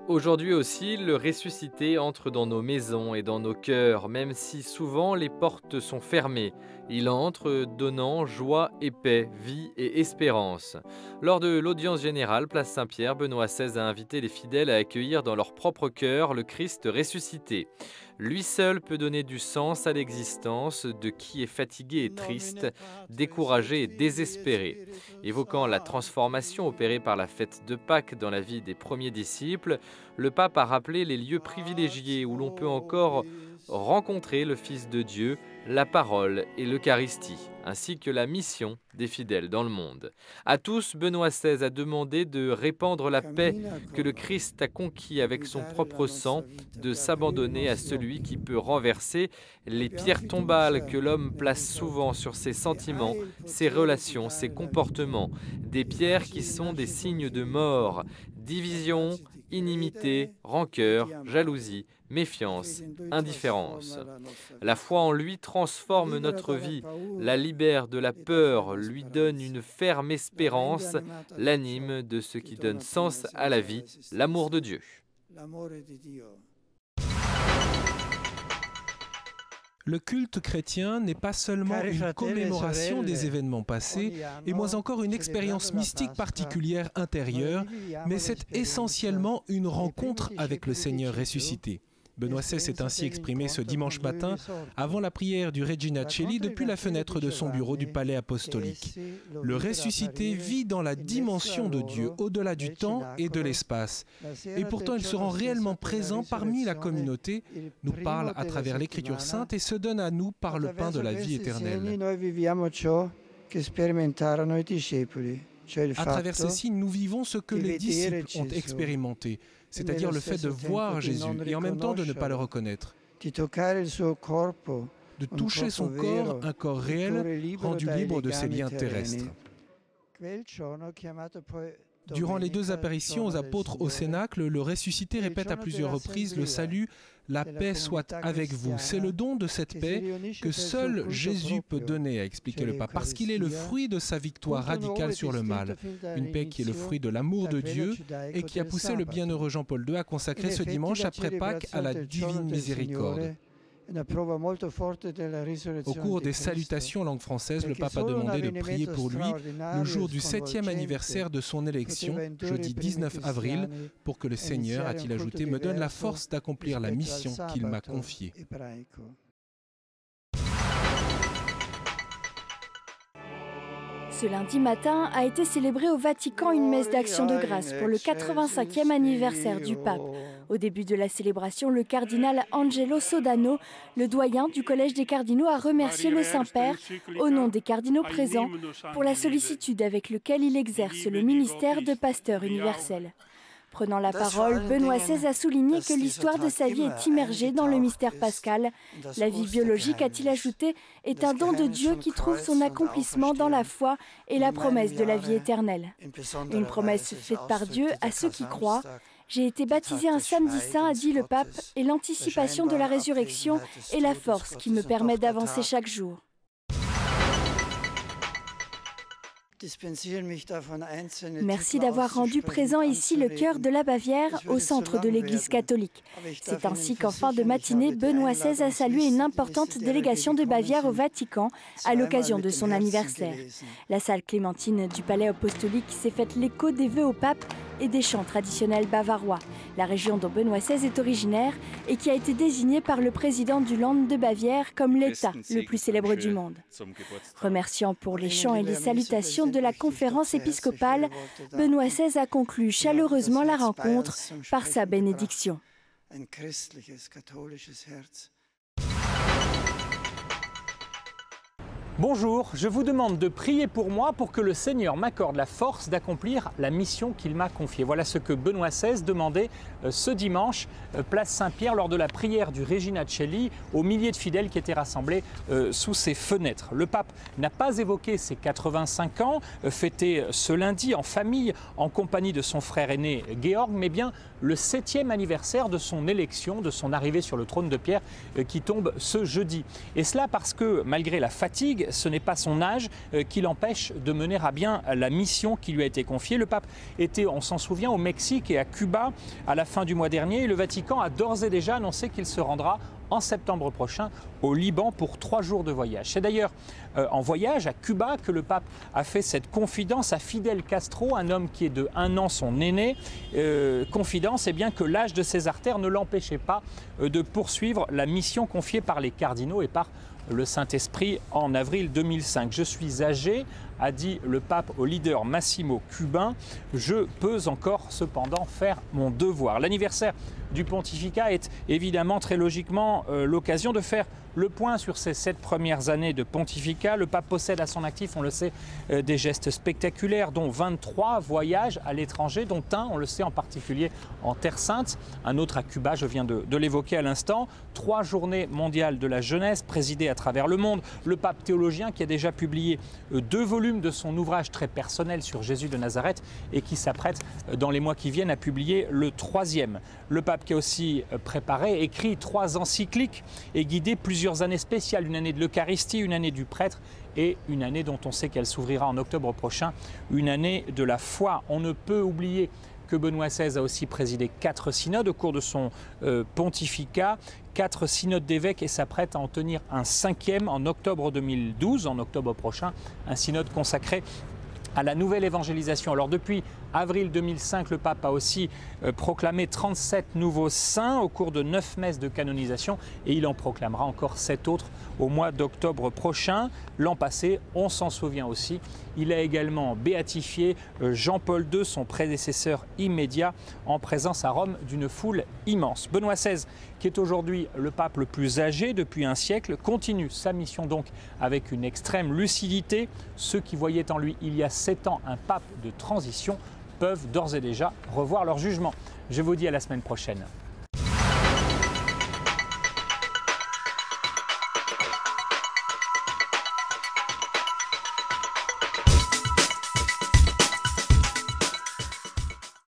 Aujourd'hui aussi, le ressuscité entre dans nos maisons et dans nos cœurs, même si souvent les portes sont fermées. Il entre, donnant joie et paix, vie et espérance. Lors de l'audience générale, place Saint-Pierre, Benoît XVI a invité les fidèles à accueillir dans leur propre cœur le Christ ressuscité. Lui seul peut donner du sens à l'existence de qui est fatigué et triste, découragé et désespéré. Évoquant la transformation opérée par la fête de Pâques dans la vie des premiers disciples, le pape a rappelé les lieux privilégiés où l'on peut encore rencontrer le Fils de Dieu, la parole et l'Eucharistie, ainsi que la mission des fidèles dans le monde. À tous, Benoît XVI a demandé de répandre la paix que le Christ a conquis avec son propre sang, de s'abandonner à celui qui peut renverser les pierres tombales que l'homme place souvent sur ses sentiments, ses relations, ses comportements, des pierres qui sont des signes de mort, division, inimité, rancœur, jalousie, méfiance, indifférence. La foi en lui transforme notre vie, la libère de la peur, lui donne une ferme espérance, l'anime de ce qui donne sens à la vie, l'amour de Dieu. Le culte chrétien n'est pas seulement une commémoration des événements passés, et moins encore une expérience mystique particulière intérieure, mais c'est essentiellement une rencontre avec le Seigneur ressuscité. Benoît XVI s'est ainsi exprimé ce dimanche matin avant la prière du Regina Coeli depuis la fenêtre de son bureau du palais apostolique. Le ressuscité vit dans la dimension de Dieu, au-delà du temps et de l'espace. Et pourtant, il se rend réellement présent parmi la communauté, nous parle à travers l'Écriture sainte et se donne à nous par le pain de la vie éternelle. À travers ces signes, nous vivons ce que les disciples ont expérimenté, c'est-à-dire le fait de voir Jésus et en même temps de ne pas le reconnaître, de toucher son corps, un corps réel, rendu libre de ses liens terrestres. Durant les deux apparitions aux apôtres au Cénacle, le ressuscité répète à plusieurs reprises le salut « La paix soit avec vous ». C'est le don de cette paix que seul Jésus peut donner, a expliqué le pape, parce qu'il est le fruit de sa victoire radicale sur le mal. Une paix qui est le fruit de l'amour de Dieu et qui a poussé le bienheureux Jean-Paul II à consacrer ce dimanche après Pâques à la divine miséricorde. Au cours des salutations en langue française, le pape a demandé de prier pour lui le jour du 7e anniversaire de son élection, jeudi 19 avril, pour que le Seigneur, a-t-il ajouté, me donne la force d'accomplir la mission qu'il m'a confiée. Ce lundi matin a été célébrée au Vatican une messe d'action de grâce pour le 85e anniversaire du pape. Au début de la célébration, le cardinal Angelo Sodano, le doyen du Collège des cardinaux, a remercié le Saint-Père, au nom des cardinaux présents, pour la sollicitude avec laquelle il exerce le ministère de pasteur universel. Prenant la parole, Benoît XVI a souligné que l'histoire de sa vie est immergée dans le mystère pascal. La vie biologique, a-t-il ajouté, est un don de Dieu qui trouve son accomplissement dans la foi et la promesse de la vie éternelle. Une promesse faite par Dieu à ceux qui croient. J'ai été baptisé un samedi saint, a dit le pape, et l'anticipation de la résurrection est la force qui me permet d'avancer chaque jour. Merci d'avoir rendu présent ici le cœur de la Bavière au centre de l'Église catholique. C'est ainsi qu'en fin de matinée, Benoît XVI a salué une importante délégation de Bavière au Vatican à l'occasion de son anniversaire. La salle clémentine du palais apostolique s'est faite l'écho des vœux au pape et des chants traditionnels bavarois, la région dont Benoît XVI est originaire et qui a été désignée par le président du Land de Bavière comme l'État le plus célèbre du monde. Remerciant pour les chants et les salutations de la conférence épiscopale, Benoît XVI a conclu chaleureusement la rencontre par sa bénédiction. Bonjour, je vous demande de prier pour moi pour que le Seigneur m'accorde la force d'accomplir la mission qu'il m'a confiée. Voilà ce que Benoît XVI demandait ce dimanche, place Saint-Pierre, lors de la prière du Regina Coeli, aux milliers de fidèles qui étaient rassemblés sous ses fenêtres. Le pape n'a pas évoqué ses 85 ans, fêtés ce lundi en famille, en compagnie de son frère aîné Georg, mais bien le 7e anniversaire de son élection, de son arrivée sur le trône de pierre qui tombe ce jeudi. Et cela parce que, malgré la fatigue, ce n'est pas son âge qui l'empêche de mener à bien la mission qui lui a été confiée. Le pape était, on s'en souvient, au Mexique et à Cuba à la fin du mois dernier. Et le Vatican a d'ores et déjà annoncé qu'il se rendra en septembre prochain au Liban pour 3 jours de voyage. C'est d'ailleurs en voyage à Cuba que le pape a fait cette confidence à Fidel Castro, un homme qui est de 1 an son aîné. Confidence, eh bien, que l'âge de ses artères ne l'empêchait pas de poursuivre la mission confiée par les cardinaux et par le Saint-Esprit en avril 2005. Je suis âgé, a dit le pape au leader Massimo cubain, je peux encore cependant faire mon devoir. L'anniversaire du pontificat est évidemment très logiquement l'occasion de faire le point sur ces 7 premières années de pontificat. Le pape possède à son actif, on le sait, des gestes spectaculaires, dont 23 voyages à l'étranger, dont un, on le sait, en particulier en Terre Sainte, un autre à Cuba, je viens de l'évoquer à l'instant, 3 journées mondiales de la jeunesse présidées à travers le monde, le pape théologien qui a déjà publié 2 volumes de son ouvrage très personnel sur Jésus de Nazareth et qui s'apprête dans les mois qui viennent à publier le 3e. Le pape qui a aussi préparé, écrit 3 encycliques et guidé plusieurs années spéciales, une année de l'Eucharistie, une année du prêtre et une année dont on sait qu'elle s'ouvrira en octobre prochain, une année de la foi. On ne peut oublier que Benoît XVI a aussi présidé 4 synodes au cours de son pontificat, 4 synodes d'évêques et s'apprête à en tenir un 5e en octobre 2012, en octobre prochain, un synode consacré à la nouvelle évangélisation. Alors depuis avril 2005, le pape a aussi proclamé 37 nouveaux saints au cours de 9 messes de canonisation et il en proclamera encore 7 autres au mois d'octobre prochain. L'an passé, on s'en souvient aussi, il a également béatifié Jean-Paul II, son prédécesseur immédiat, en présence à Rome d'une foule immense. Benoît XVI, qui est aujourd'hui le pape le plus âgé depuis un siècle, continue sa mission donc avec une extrême lucidité. Ceux qui voyaient en lui il y a 7 ans un pape de transition peuvent d'ores et déjà revoir leur jugement. Je vous dis à la semaine prochaine.